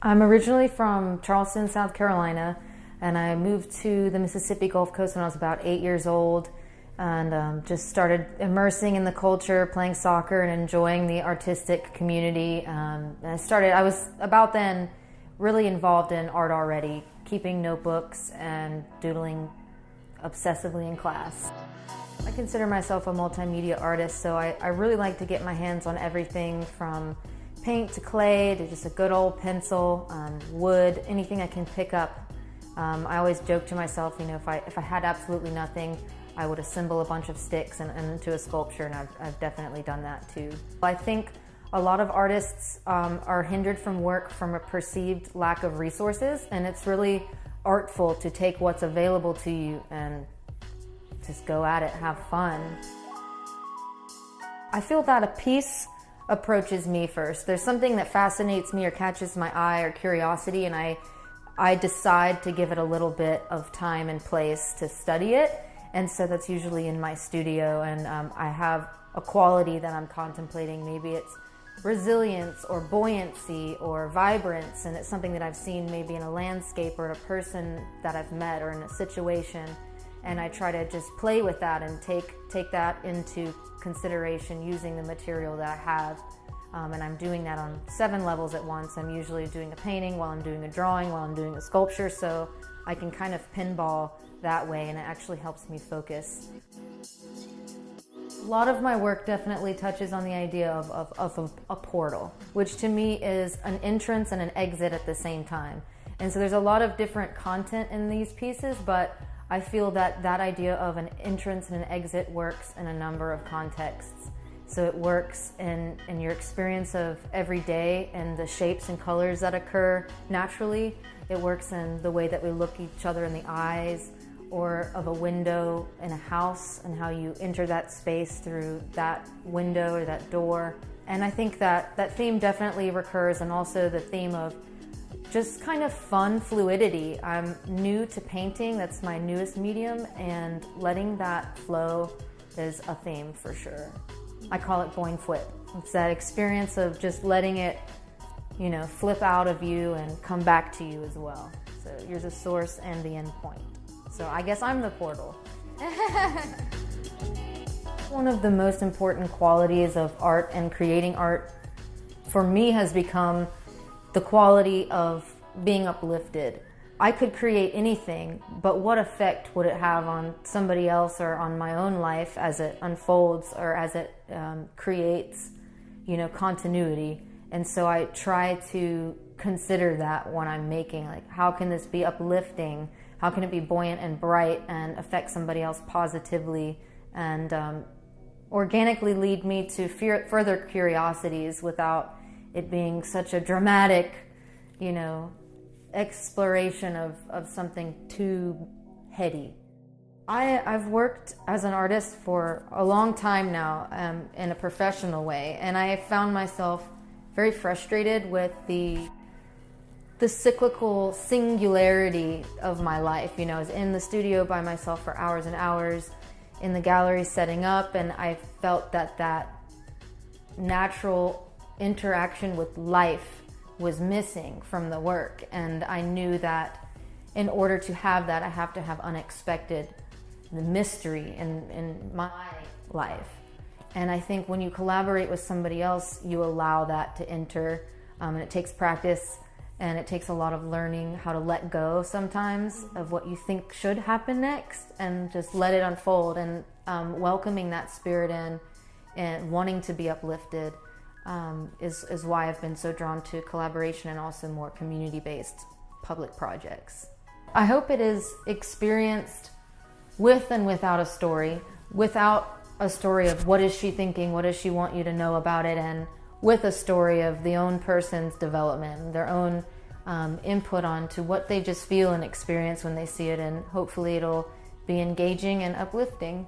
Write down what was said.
I'm originally from Charleston, South Carolina, and I moved to the Mississippi Gulf Coast when I was about 8 years old, and just started immersing in the culture, playing soccer and enjoying the artistic community. I was about then really involved in art already, keeping notebooks and doodling obsessively in class. I consider myself a multimedia artist, so I really like to get my hands on everything from paint to clay to just a good old pencil, wood, anything I can pick up. I always joke to myself, if I had absolutely nothing, I would assemble a bunch of sticks and into a sculpture, and I've definitely done that too. I think a lot of artists are hindered from work from a perceived lack of resources, and it's really artful to take what's available to you and just go at it, have fun. I feel that a piece approaches me first. There's something that fascinates me or catches my eye or curiosity, and I decide to give it a little bit of time and place to study it, and so that's usually in my studio, and I have a quality that I'm contemplating. Maybe it's resilience or buoyancy or vibrance, and it's something that I've seen maybe in a landscape or in a person that I've met or in a situation, and I try to just play with that and take that into consideration using the material that I have. And I'm doing that on 7 levels at once. I'm usually doing a painting while I'm doing a drawing, while I'm doing a sculpture, so I can kind of pinball that way, and it actually helps me focus. A lot of my work definitely touches on the idea of a portal, which to me is an entrance and an exit at the same time. And so there's a lot of different content in these pieces, but I feel that that idea of an entrance and an exit works in a number of contexts. So it works in your experience of every day and the shapes and colors that occur naturally. It works in the way that we look each other in the eyes, or of a window in a house and how you enter that space through that window or that door. And I think that theme definitely recurs, and also the theme of just kind of fun fluidity. I'm new to painting, that's my newest medium, and letting that flow is a theme for sure. I call it boing flip. It's that experience of just letting it, flip out of you and come back to you as well. So you're the source and the end point. So I guess I'm the portal. One of the most important qualities of art and creating art for me has become the quality of being uplifted. I could create anything, but what effect would it have on somebody else or on my own life as it unfolds or as it creates, continuity? And so I try to consider that when I'm making, like, how can this be uplifting? How can it be buoyant and bright and affect somebody else positively and organically lead me to further curiosities without it being such a dramatic, exploration of something too heady. I've worked as an artist for a long time now in a professional way, and I found myself very frustrated with the cyclical singularity of my life. I was in the studio by myself for hours and hours, in the gallery setting up, and I felt that natural interaction with life was missing from the work, and I knew that in order to have that, I have to have unexpected, the mystery in my life. And I think when you collaborate with somebody else, you allow that to enter, and it takes practice, and it takes a lot of learning how to let go sometimes of what you think should happen next and just let it unfold, and welcoming that spirit in and wanting to be uplifted is why I've been so drawn to collaboration and also more community-based public projects. I hope it is experienced with and without a story, without a story of what is she thinking, what does she want you to know about it, and with a story of the own person's development, their own input onto what they just feel and experience when they see it, and hopefully it'll be engaging and uplifting.